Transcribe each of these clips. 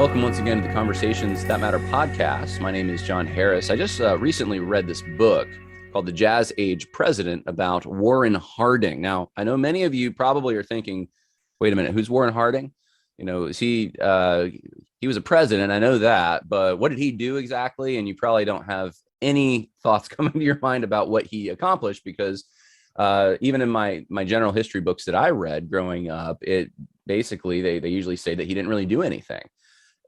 Welcome once again to the Conversations That Matter podcast. My name is John Harris. I just recently read this book called The Jazz Age President about Warren Harding. Now, I know many of you probably are thinking, wait a minute, who's Warren Harding? You know, is he was a president, I know that, but what did he do exactly? And you probably don't have any thoughts coming to your mind about what he accomplished, because even in my general history books that I read growing up, it basically they usually say that he didn't really do anything.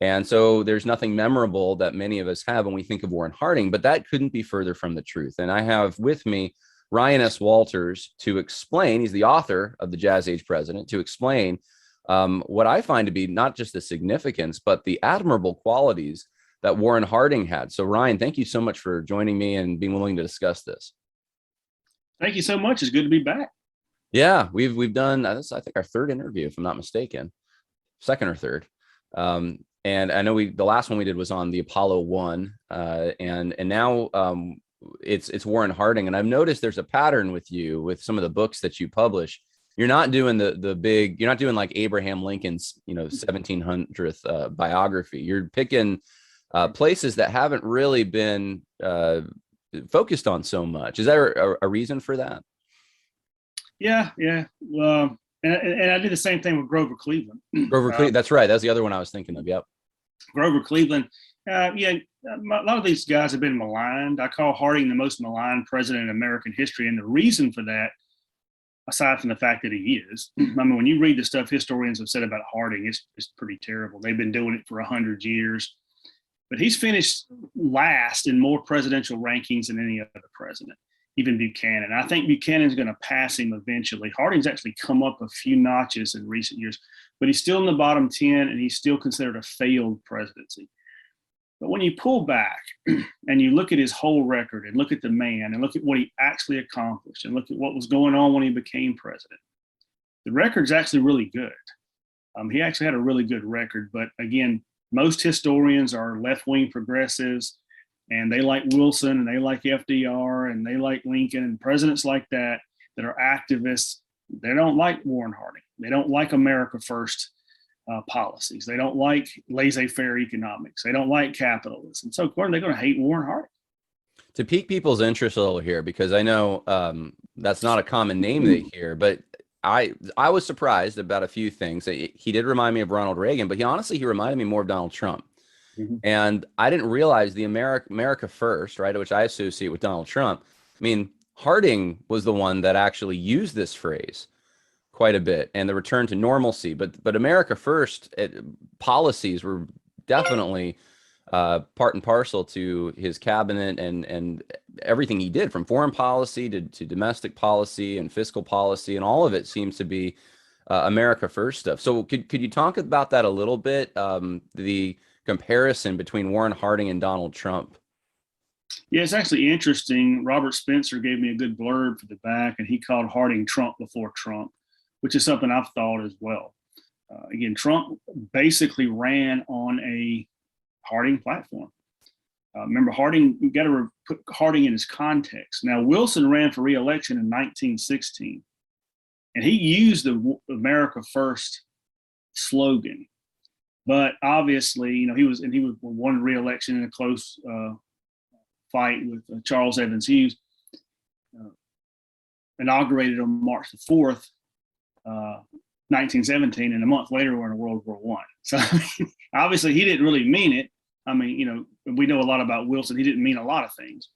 And so there's nothing memorable that many of us have when we think of Warren Harding, but that couldn't be further from the truth. And I have with me Ryan S. Walters to explain, he's the author of The Jazz Age President, to explain what I find to be not just the significance, but the admirable qualities that Warren Harding had. So Ryan, thank you so much for joining me and being willing to discuss this. Thank you so much. It's good to be back. Yeah, we've done this, I think, our third interview, if I'm not mistaken, second or third. And I know the last one we did was on the Apollo 1, and now it's Warren Harding. And I've noticed there's a pattern with you with some of the books that you publish. You're not doing the big, you're not doing like Abraham Lincoln's 1700th biography. You're picking places that haven't really been focused on so much. Is there a reason for that? Yeah. And I did the same thing with Grover Cleveland. Grover Cleveland, that's right. That's the other one I was thinking of. Yep. Grover Cleveland. A lot of these guys have been maligned. I call Harding the most maligned president in American history. And the reason for that, aside from the fact that he is, I mean, when you read the stuff historians have said about Harding, it's pretty terrible. They've been doing it for 100 years. But he's finished last in more presidential rankings than any other president, even Buchanan. I think Buchanan's going to pass him eventually. Harding's actually come up a few notches in recent years, but he's still in the bottom 10, and he's still considered a failed presidency. But when you pull back and you look at his whole record and look at the man and look at what he actually accomplished and look at what was going on when he became president, the record's actually really good. He actually had a really good record, but again, most historians are left-wing progressives, and they like Wilson and they like FDR and they like Lincoln and presidents like that are activists. They don't like Warren Harding. They don't like America First policies. They don't like laissez-faire economics. They don't like capitalism. So, of course, they're going to hate Warren Harding. To pique people's interest a little here, because I know that's not a common name they hear, but I was surprised about a few things. He did remind me of Ronald Reagan, but he reminded me more of Donald Trump. Mm-hmm. And I didn't realize the America First, right, which I associate with Donald Trump. I mean, Harding was the one that actually used this phrase quite a bit, and the return to normalcy. But America First policies were definitely part and parcel to his cabinet and everything he did, from foreign policy to domestic policy and fiscal policy, and all of it seems to be America First stuff. So could you talk about that a little bit? The comparison between Warren Harding and Donald Trump. Yeah, it's actually interesting. Robert Spencer gave me a good blurb for the back, and he called Harding Trump before Trump, which is something I've thought as well. Again, Trump basically ran on a Harding platform. Remember, you got to put Harding in his context. Now, Wilson ran for re-election in 1916, and he used the America First slogan. But obviously, he won re-election in a close fight with Charles Evans Hughes, inaugurated on March the 4th, 1917, and a month later we're in World War I. So obviously he didn't really mean it. I mean, we know a lot about Wilson. He didn't mean a lot of things.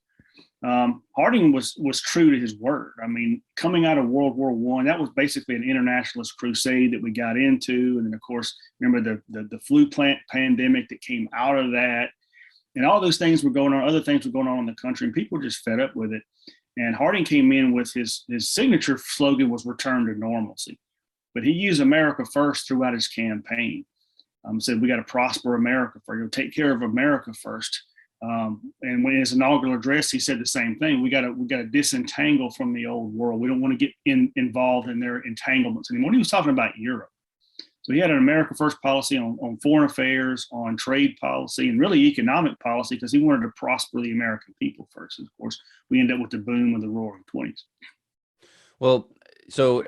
Harding was true to his word. I mean, coming out of World War I, that was basically an internationalist crusade that we got into. And then, of course, remember the flu pandemic that came out of that. And all those things were going on. Other things were going on in the country, and people were just fed up with it. And Harding came in with his signature slogan was "Return to Normalcy," but he used America First throughout his campaign. Said we got to prosper America first, take care of America first. And when his inaugural address, he said the same thing. We got to disentangle from the old world. We don't want to get involved in their entanglements anymore. He was talking about Europe. So he had an America First policy on foreign affairs, on trade policy, and really economic policy, because he wanted to prosper the American people first. And of course, we end up with the boom of the Roaring '20s. Well, so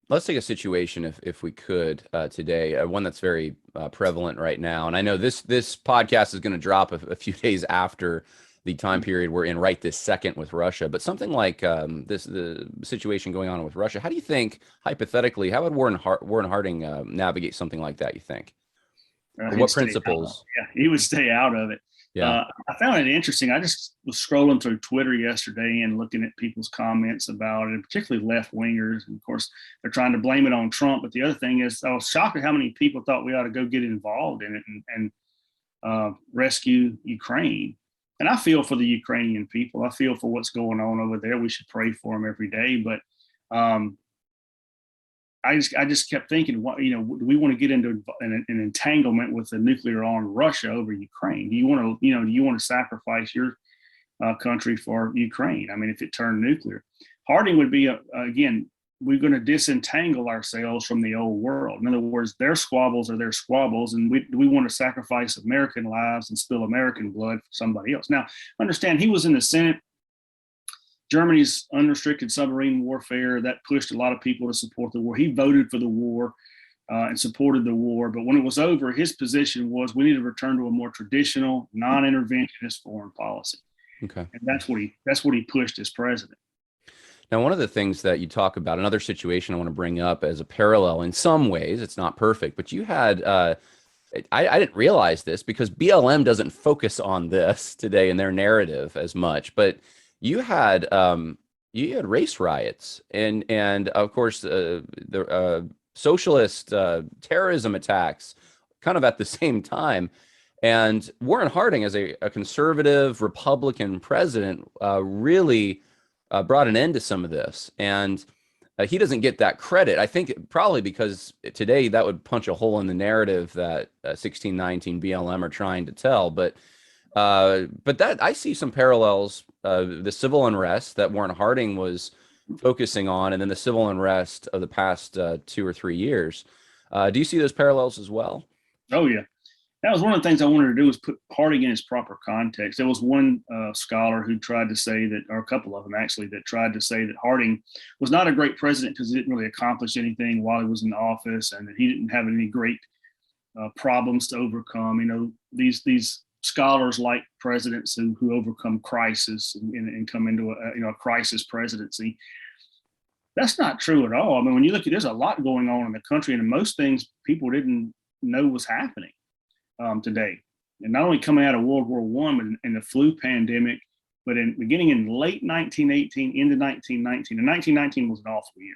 Let's take a situation, if we could, today, one that's very prevalent right now. And I know this podcast is going to drop a few days after the time period we're in right this second with Russia. But something like the situation going on with Russia, how do you think, hypothetically, how would Warren Harding navigate something like that, you think? Or He'd what stay out of it. principles? Yeah, he would stay out of it. Yeah. I found it interesting. I just was scrolling through Twitter yesterday and looking at people's comments about it, and particularly left wingers. And of course, they're trying to blame it on Trump. But the other thing is, I was shocked at how many people thought we ought to go get involved in it and rescue Ukraine. And I feel for the Ukrainian people. I feel for what's going on over there. We should pray for them every day. But I just kept thinking, what, do we want to get into an entanglement with a nuclear armed Russia over Ukraine? Do you want to sacrifice your country for Ukraine? I mean, if it turned nuclear, Harding would be again, we're going to disentangle ourselves from the old world. In other words, their squabbles are their squabbles, and we want to sacrifice American lives and spill American blood for somebody else. Now, understand, he was in the Senate. Germany's unrestricted submarine warfare, that pushed a lot of people to support the war. He voted for the war and supported the war. But when it was over, his position was we need to return to a more traditional, non-interventionist foreign policy. Okay. And that's what he pushed as president. Now, one of the things that you talk about, another situation I want to bring up as a parallel in some ways, it's not perfect, but you had, I didn't realize this because BLM doesn't focus on this today in their narrative as much, but you had race riots and of course the socialist terrorism attacks kind of at the same time. And Warren Harding, as a conservative Republican president, really brought an end to some of this. And he doesn't get that credit. I think probably because today that would punch a hole in the narrative that 1619 BLM are trying to tell. But that I see some parallels, the civil unrest that Warren Harding was focusing on, and then the civil unrest of the past 2 or 3 years. Do you see those parallels as well? Oh, yeah. That was one of the things I wanted to do, was put Harding in its proper context. There was one scholar who tried to say that, or a couple of them actually, that tried to say that Harding was not a great president because he didn't really accomplish anything while he was in office, and that he didn't have any great problems to overcome. These scholars like presidents who overcome crisis and come into a crisis presidency. That's not true at all. I mean, when you look at, there's a lot going on in the country, and most things people didn't know was happening today. And not only coming out of World War I and the flu pandemic, but beginning in late 1918 into 1919. And 1919 was an awful year.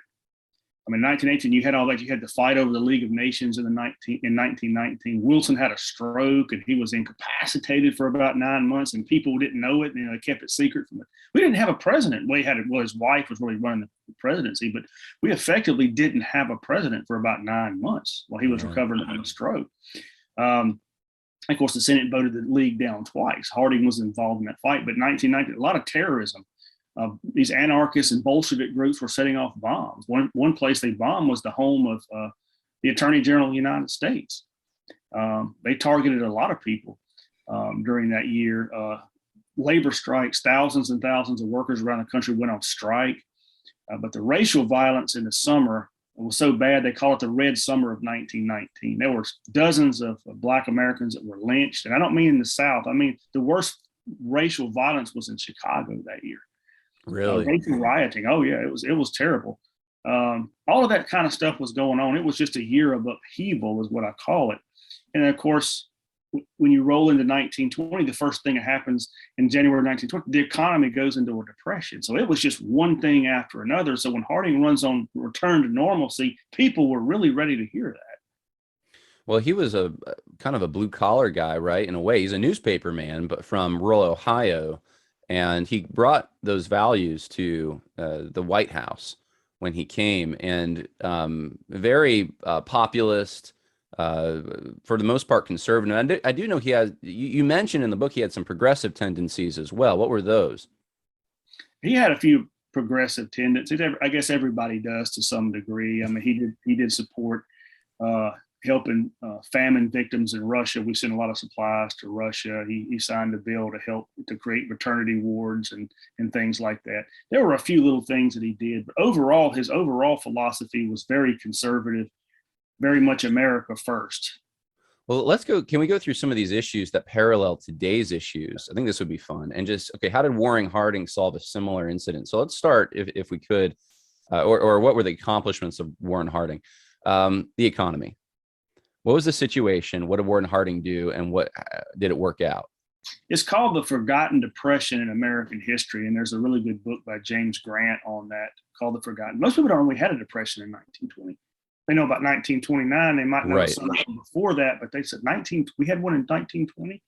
I mean, 1918, you had all that. You had the fight over the League of Nations in 1919. Wilson had a stroke and he was incapacitated for about 9 months, and people didn't know it. They kept it secret from it. We didn't have a president. His wife was really running the presidency, but we effectively didn't have a president for about 9 months while he was recovering from a stroke. Of course, the Senate voted the league down twice. Harding was involved in that fight, but 1919, a lot of terrorism. These anarchists and Bolshevik groups were setting off bombs. One place they bombed was the home of the Attorney General of the United States. They targeted a lot of people during that year. Labor strikes, thousands and thousands of workers around the country went on strike. But the racial violence in the summer was so bad, they call it the Red Summer of 1919. There were dozens of Black Americans that were lynched. And I don't mean in the South. I mean, the worst racial violence was in Chicago that year. Really? Racial rioting. Oh yeah, it was terrible. All of that kind of stuff was going on. It was just a year of upheaval, is what I call it. And of course, when you roll into 1920, the first thing that happens in January 1920, the economy goes into a depression. So it was just one thing after another. So when Harding runs on return to normalcy, people were really ready to hear that. Well, he was a kind of a blue collar guy, right? In a way, he's a newspaper man, but from rural Ohio. And he brought those values to the White House when he came, and very populist, for the most part conservative. And I do know he has, you mentioned in the book, he had some progressive tendencies as well. What were those? He had a few progressive tendencies. I guess everybody does to some degree. I mean, he did support helping famine victims in Russia. We sent a lot of supplies to Russia. He signed a bill to help to create maternity wards and things like that. There were a few little things that he did, but overall, his overall philosophy was very conservative, very much America first. Well, let's go. Can we go through some of these issues that parallel today's issues? I think this would be fun. And just, okay, how did Warren Harding solve a similar incident? So let's start, if we could, or what were the accomplishments of Warren Harding? The economy. What was the situation? What did Warren Harding do? And what did it work out? It's called The Forgotten Depression in American History. And there's a really good book by James Grant on that called The Forgotten. Most people don't know we had a depression in 1920. They know about 1929. They might know something before that, but they said we had one in 1920.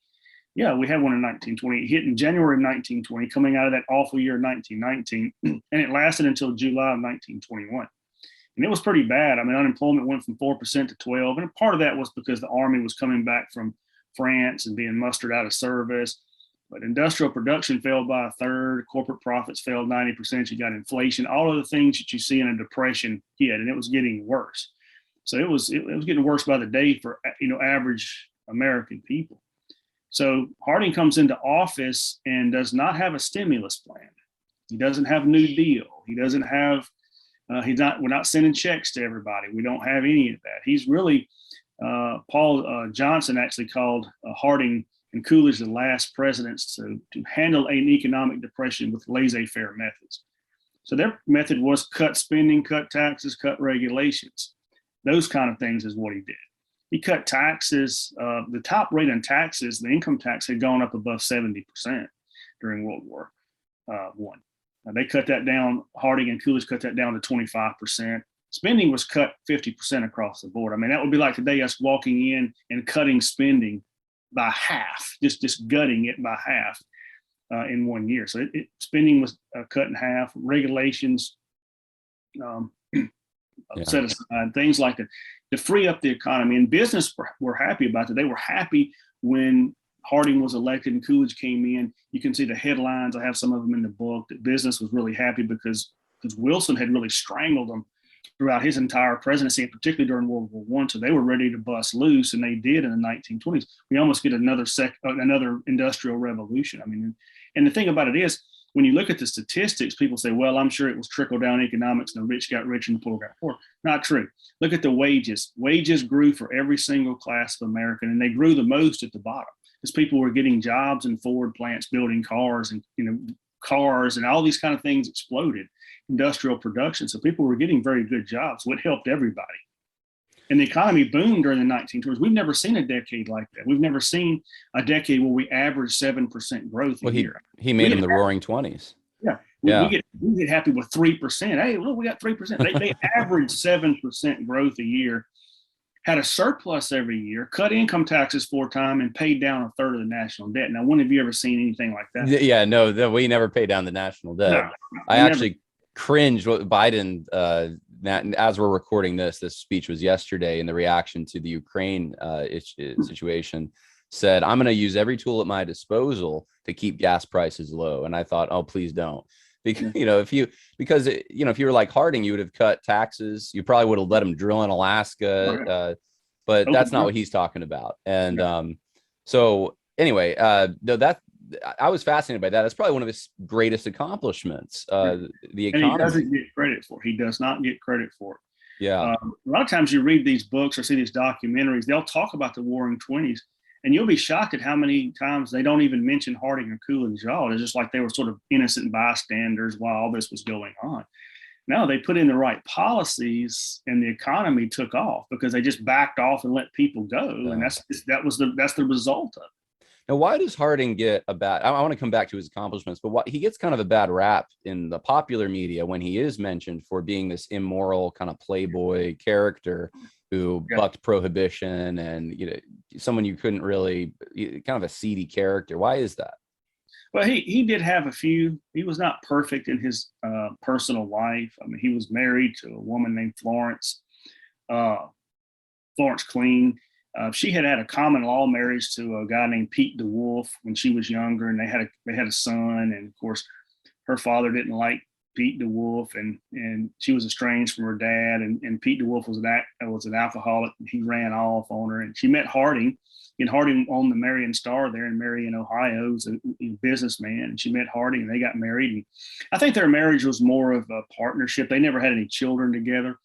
Yeah, we had one in 1920. It hit in January of 1920, coming out of that awful year 1919, and it lasted until July of 1921. And it was pretty bad. I mean, unemployment went from 4% to 12%. And part of that was because the army was coming back from France and being mustered out of service. But industrial production fell by a third. Corporate profits fell 90%. You got inflation, all of the things that you see in a depression hit, and it was getting worse. So it was getting worse by the day for, average American people. So Harding comes into office and does not have a stimulus plan. He doesn't have a New Deal. He doesn't have we're not sending checks to everybody. We don't have any of that. He's really, Paul Johnson actually called Harding and Coolidge the last presidents to handle an economic depression with laissez-faire methods. So their method was cut spending, cut taxes, cut regulations. Those kind of things is what he did. He cut taxes. The top rate on taxes, the income tax, had gone up above 70% during World War I. They cut that down. Harding and Coolidge cut that down to 25%. Spending was cut 50% across the board. I mean, that would be like today us walking in and cutting spending by half, just gutting it by half in 1 year. So spending was cut in half. Regulations set aside, things like that to free up the economy. And business were happy about it. They were happy when Harding was elected and Coolidge came in. You can see the headlines. I have some of them in the book. That business was really happy because Wilson had really strangled them throughout his entire presidency, and particularly during World War I. So they were ready to bust loose, and they did in the 1920s. We almost get another industrial revolution. I mean, and the thing about it is, when you look at the statistics, people say, well, I'm sure it was trickle-down economics and the rich got rich and the poor got poor. Not true. Look at the wages. Wages grew for every single class of American, and they grew the most at the bottom because people were getting jobs in Ford plants, building cars, and cars and all these kind of things exploded, industrial production. So people were getting very good jobs, what helped everybody. And the economy boomed during the 1920s. We've never seen a decade like that. We've never seen a decade where we average 7% growth a year. He made them the roaring 20s. Yeah. We get happy with 3%. Hey, look, we got 3%. They averaged 7% growth a year, had a surplus every year, cut income taxes 4 times, and paid down a third of the national debt. Now, when have you ever seen anything like that? Yeah, no, we never paid down the national debt. No, I actually cringed what Biden, as we're recording this speech was yesterday, and the reaction to the Ukraine situation said, I'm going to use every tool at my disposal to keep gas prices low. And I thought, oh, please don't. Because, if you were like Harding, you would have cut taxes. You probably would have let him drill in Alaska. But that's not what he's talking about. And so anyway, I was fascinated by that. That's probably one of his greatest accomplishments. The economy. And he doesn't get credit for it. He does not get credit for it. Yeah. A lot of times you read these books or see these documentaries, they'll talk about the Roaring '20s, and you'll be shocked at how many times they don't even mention Harding or Coolidge at all. It's just like they were sort of innocent bystanders while all this was going on. No, they put in the right policies, and the economy took off because they just backed off and let people go, and that's the result of it. Now, why does Harding get a bad? I want to come back to his accomplishments, but he gets kind of a bad rap in the popular media when he is mentioned for being this immoral kind of playboy character who bucked prohibition and someone you couldn't really, kind of a seedy character. Why is that? Well, he did have a few. He was not perfect in his personal life. I mean, he was married to a woman named Florence Clean. She had a common law marriage to a guy named Pete DeWolf when she was younger, and they had a son. And of course, her father didn't like Pete DeWolf, and she was estranged from her dad. And Pete DeWolf was an alcoholic. And he ran off on her, and she met Harding. And Harding owned the Marion Star there in Marion, Ohio. He was a businessman, and she met Harding, and they got married. And I think their marriage was more of a partnership. They never had any children together.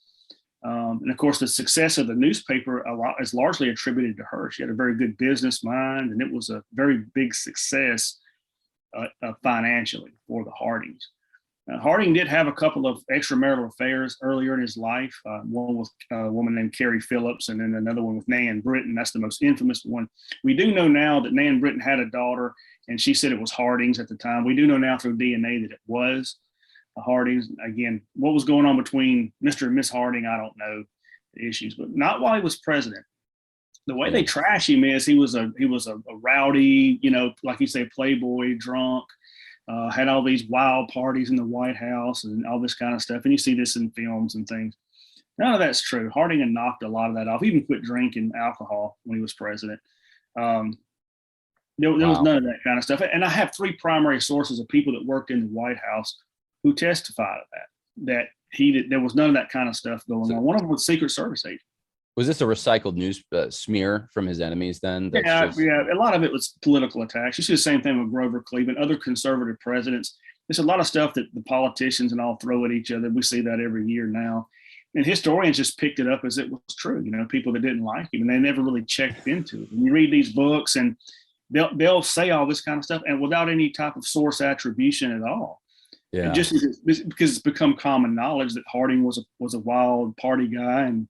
And of course, the success of the newspaper is largely attributed to her. She had a very good business mind, and it was a very big success financially for the Hardings. Harding did have a couple of extramarital affairs earlier in his life. One with a woman named Carrie Phillips, and then another one with Nan Britton. That's the most infamous one. We do know now that Nan Britton had a daughter, and she said it was Harding's at the time. We do know now through DNA that it was Harding's. Again, what was going on between Mr. and Miss Harding, I don't know the issues, but not while he was president. The way they trash him is he was a rowdy, like you say, playboy, drunk. Had all these wild parties in the White House and all this kind of stuff. And you see this in films and things. None of that's true. Harding had knocked a lot of that off. He even quit drinking alcohol when he was president. There was none of that kind of stuff. And I have three primary sources of people that worked in the White House who testified of that there was none of that kind of stuff going on. One of them was Secret Service agent. Was this a recycled news smear from his enemies then? Yeah. A lot of it was political attacks. You see the same thing with Grover Cleveland, other conservative presidents. There's a lot of stuff that the politicians and all throw at each other. We see that every year now. And historians just picked it up as it was true. People that didn't like him, and they never really checked into it. And you read these books, and they'll say all this kind of stuff, and without any type of source attribution at all. Yeah. And just because it's become common knowledge that Harding was a wild party guy and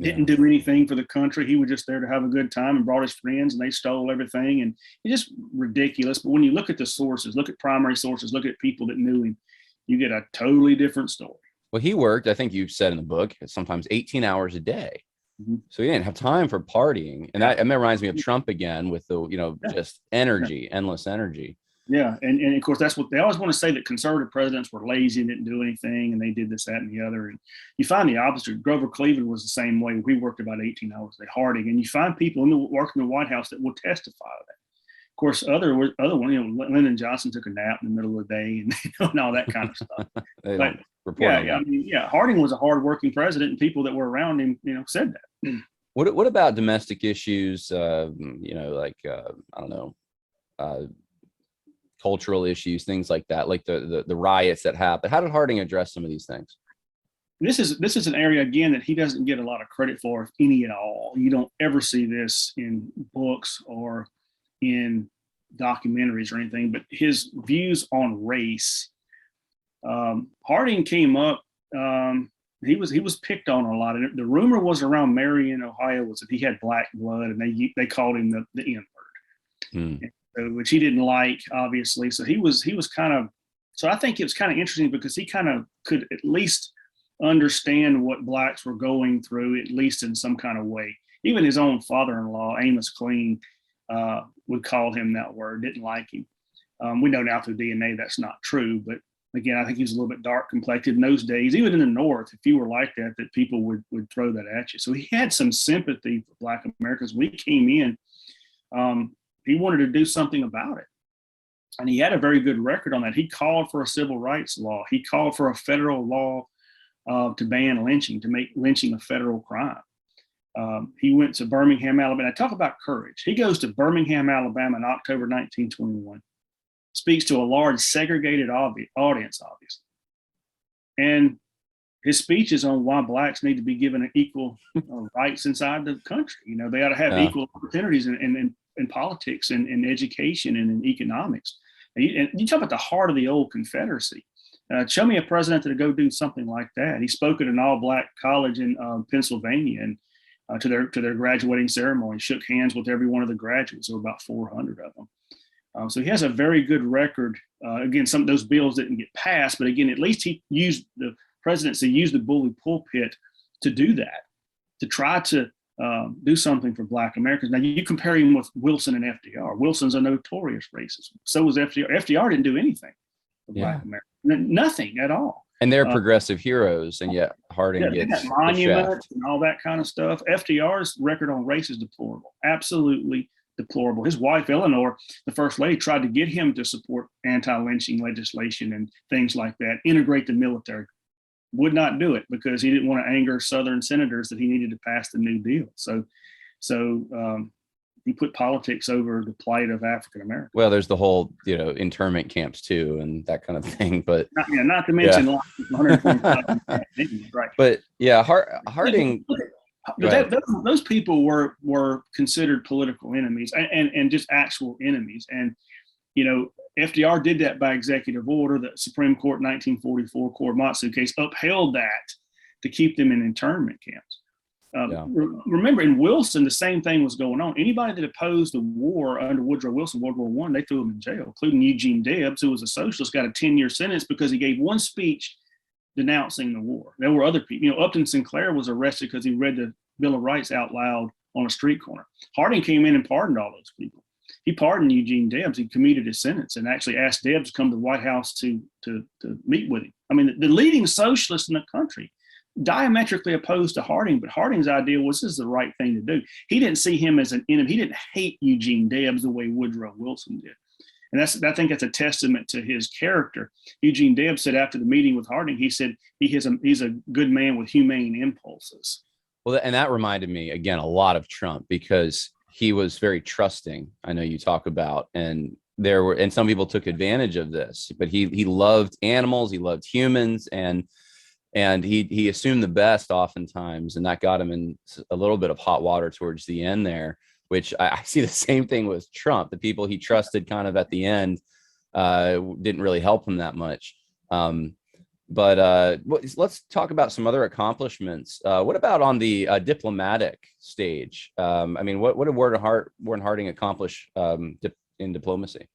didn't do anything for the country. He was just there to have a good time and brought his friends, and they stole everything. And it's just ridiculous. But when you look at the sources, look at primary sources, look at people that knew him, you get a totally different story. Well, he worked, I think you said in the book, sometimes 18 hours a day. Mm-hmm. So he didn't have time for partying. And that reminds me of Trump again with the, just energy, endless energy. Yeah. And of course, that's what they always want to say, that conservative presidents were lazy and didn't do anything, and they did this, that, and the other. And you find the opposite. Grover Cleveland was the same way. We worked about 18 hours a day. Harding, and you find people working in the White House that will testify to that. Of course, other one, Lyndon Johnson took a nap in the middle of the day and all that kind of stuff. Harding was a hardworking president, and people that were around him, said that. What about domestic issues? Cultural issues, things like that, like the riots that happened. How did Harding address some of these things? This is an area, again, that he doesn't get a lot of credit for, if any at all. You don't ever see this in books or in documentaries or anything, but his views on race. Harding came up, he was picked on a lot. And the rumor was around Marion, Ohio, was that he had black blood, and they called him the N-word. Which he didn't like, obviously. So he was kind of, so I think it was kind of interesting because he kind of could at least understand what blacks were going through, at least in some kind of way. Even his own father-in-law, Amos Clean, would call him that word, didn't like him. We know now through DNA that's not true, but again, I think he was a little bit dark complected in those days. Even in the North, if you were like that people would throw that at you. So he had some sympathy for Black Americans. When he came in, he wanted to do something about it. And he had a very good record on that. He called for a civil rights law. He called for a federal law to ban lynching, to make lynching a federal crime. He went to Birmingham, Alabama. Talk about courage. He goes to Birmingham, Alabama in October 1921, speaks to a large segregated audience, obviously. And his speech is on why blacks need to be given equal rights inside the country. They ought to have equal opportunities in politics and in education and in economics. And you talk about the heart of the old Confederacy. Show me a president that would go do something like that. He spoke at an all-black college in Pennsylvania, and to their graduating ceremony, shook hands with every one of the graduates. There were about 400 of them. So he has a very good record. Again, some of those bills didn't get passed, but again, at least he used the presidency, used the bully pulpit to do that, to try to do something for Black Americans. Now, you compare him with Wilson and FDR. Wilson's a notorious racist. So was FDR. FDR didn't do anything for Black Americans. Nothing at all. And they're progressive heroes, and yet Harding gets monuments and all that kind of stuff. FDR's record on race is deplorable, absolutely deplorable. His wife, Eleanor, the first lady, tried to get him to support anti-lynching legislation and things like that, integrate the military. Would not do it because he didn't want to anger Southern senators that he needed to pass the New Deal. So he put politics over the plight of African Americans. Well, there's the whole, internment camps too, and that kind of thing. But not to mention 125, right? But yeah, Harding. But those people were considered political enemies and just actual enemies. And FDR did that by executive order. The Supreme Court 1944 Korematsu case upheld that to keep them in internment camps. Remember, in Wilson, the same thing was going on. Anybody that opposed the war under Woodrow Wilson, World War I, they threw him in jail, including Eugene Debs, who was a socialist, got a 10-year sentence because he gave one speech denouncing the war. There were other people. Upton Sinclair was arrested because he read the Bill of Rights out loud on a street corner. Harding came in and pardoned all those people. He pardoned Eugene Debs. He commuted his sentence and actually asked Debs to come to the White House to meet with him. I mean, the leading socialists in the country, diametrically opposed to Harding, but Harding's idea was this is the right thing to do. He didn't see him as an enemy. He didn't hate Eugene Debs the way Woodrow Wilson did. And I think that's a testament to his character. Eugene Debs said after the meeting with Harding, he said he's a good man with humane impulses. Well, and that reminded me again a lot of Trump because he was very trusting. I know you talk about, and some people took advantage of this, but he loved animals, he loved humans, and he assumed the best oftentimes, and that got him in a little bit of hot water towards the end there, which I see the same thing with Trump. The people he trusted kind of at the end didn't really help him that much. But let's talk about some other accomplishments. What about on the diplomatic stage? I mean, what did Warren Harding accomplish in diplomacy?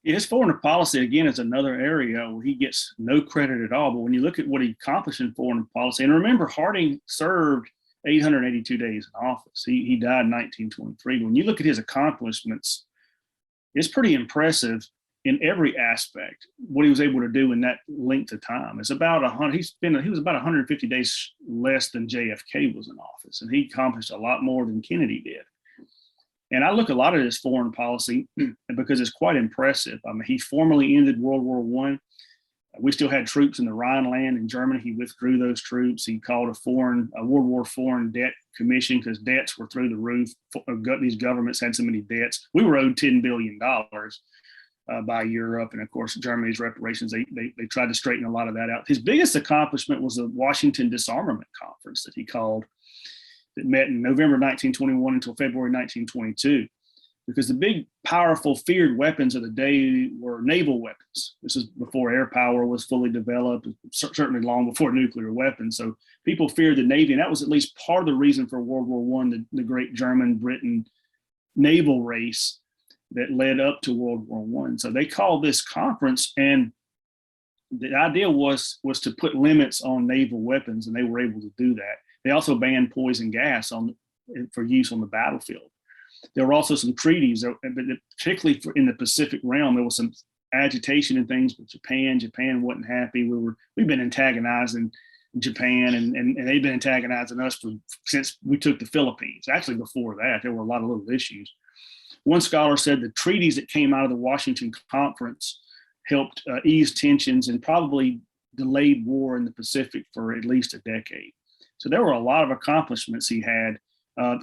His foreign policy, again, is another area where he gets no credit at all. But when you look at what he accomplished in foreign policy, and remember, Harding served 882 days in office. He died in 1923. When you look at his accomplishments, it's pretty impressive in every aspect, what he was able to do in that length of time. It's about 100. He was about 150 days less than JFK was in office, and he accomplished a lot more than Kennedy did. And I look a lot at his foreign policy because it's quite impressive. I mean, he formally ended World War I. We still had troops in the Rhineland in Germany. He withdrew those troops. He called a World War Foreign Debt Commission because debts were through the roof. These governments had so many debts. We were owed $10 billion by Europe, and of course Germany's reparations. They tried to straighten a lot of that out. His biggest accomplishment was the Washington Disarmament Conference that he called, that met in November 1921 until February 1922, because the big, powerful, feared weapons of the day were naval weapons. This is before air power was fully developed, certainly long before nuclear weapons. So people feared the Navy, and that was at least part of the reason for World War I, the great German-Britain naval race that led up to World War I. So they called this conference, and the idea was to put limits on naval weapons, and they were able to do that. They also banned poison gas for use on the battlefield. There were also some treaties, but particularly in the Pacific realm, there was some agitation and things with Japan. Japan wasn't happy. We've been antagonizing Japan, and they've been antagonizing us since we took the Philippines. Actually, before that, there were a lot of little issues. One scholar said the treaties that came out of the Washington Conference helped ease tensions and probably delayed war in the Pacific for at least a decade. So there were a lot of accomplishments he had.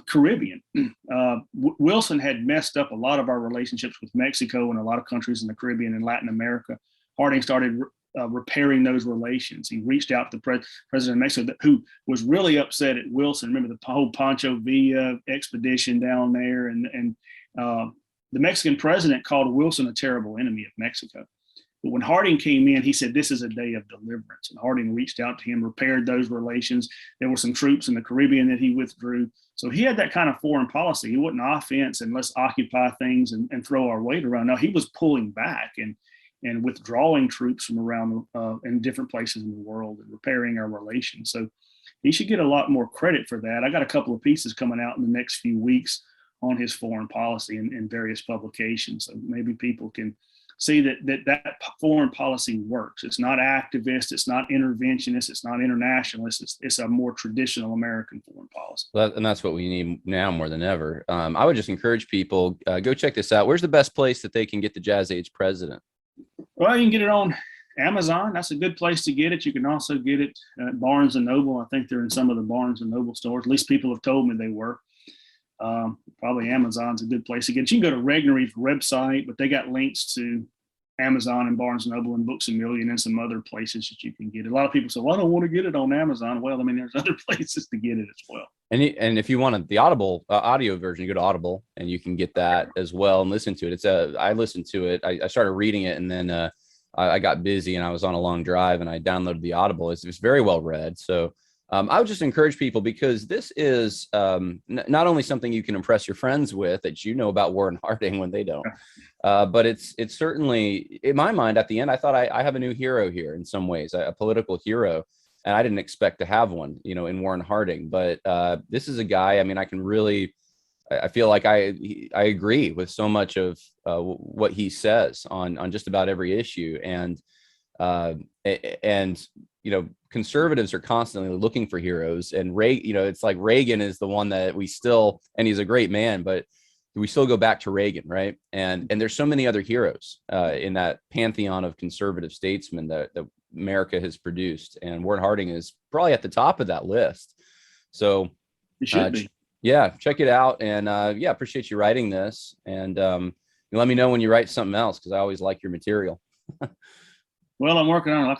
Caribbean. Wilson had messed up a lot of our relationships with Mexico and a lot of countries in the Caribbean and Latin America. Harding started repairing those relations. He reached out to the president of Mexico, who was really upset at Wilson. Remember the whole Pancho Villa expedition down there, and the Mexican president called Wilson a terrible enemy of Mexico. But when Harding came in, he said, this is a day of deliverance. And Harding reached out to him, repaired those relations. There were some troops in the Caribbean that he withdrew. So he had that kind of foreign policy. He wasn't offense and let's occupy things and throw our weight around. No, he was pulling back and withdrawing troops from around in different places in the world and repairing our relations. So he should get a lot more credit for that. I got a couple of pieces coming out in the next few weeks on his foreign policy in various publications. So maybe people can see that foreign policy works. It's not activist, it's not interventionist, it's not internationalist. It's a more traditional American foreign policy. And that's what we need now more than ever. I would just encourage people, go check this out. Where's the best place that they can get the Jazz Age President? Well, you can get it on Amazon. That's a good place to get it. You can also get it at Barnes and Noble. I think they're in some of the Barnes and Noble stores. At least people have told me they were. Probably Amazon's a good place to get it. You can go to Regnery's website, but they got links to Amazon and Barnes and Noble and Books A Million and some other places that you can get it. A lot of people say, well, I don't want to get it on Amazon. Well, I mean, there's other places to get it as well. And if you want the Audible audio version, you go to Audible and you can get that as well and listen to it. I listened to it. I started reading it, and then I got busy and I was on a long drive and I downloaded the Audible. It's very well read. So I would just encourage people, because this is not only something you can impress your friends with, that you know about Warren Harding when they don't, but it's certainly, in my mind, at the end, I thought I have a new hero here in some ways, a political hero. And I didn't expect to have one, in Warren Harding. But this is a guy, I mean, I feel like I agree with so much of what he says on just about every issue. And conservatives are constantly looking for heroes, and it's like Reagan is the one that we still, and he's a great man, but we still go back to Reagan, right? And there's so many other heroes in that pantheon of conservative statesmen that America has produced, and Warren Harding is probably at the top of that list. So it should be. Yeah, check it out, and appreciate you writing this, and let me know when you write something else, because I always like your material. Well, I'm working on,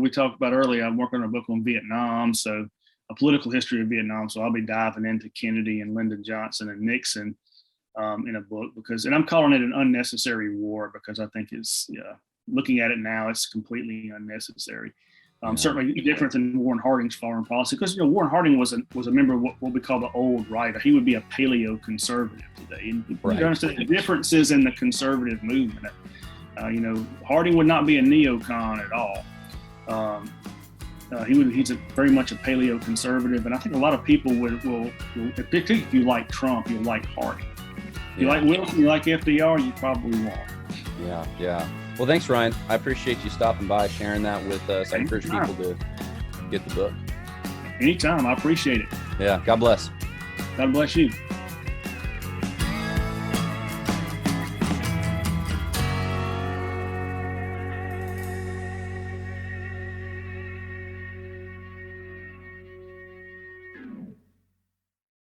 we talked about earlier, I'm working on a book on Vietnam, so a political history of Vietnam. So I'll be diving into Kennedy and Lyndon Johnson and Nixon in a book, and I'm calling it an unnecessary war, because I think it's, looking at it now, it's completely unnecessary. Certainly different than Warren Harding's foreign policy, because Warren Harding was a member of what we call the old right. He would be a paleo-conservative today. And you understand the differences in the conservative movement. Harding would not be a neocon at all. He's very much a paleo-conservative, and I think a lot of people will, particularly if you like Trump, you'll like Harding. If you like Wilson, you like FDR, you probably won't. Yeah. Well, thanks, Ryan. I appreciate you stopping by, sharing that with us. I encourage people to get the book. Anytime. I appreciate it. Yeah. God bless. God bless you.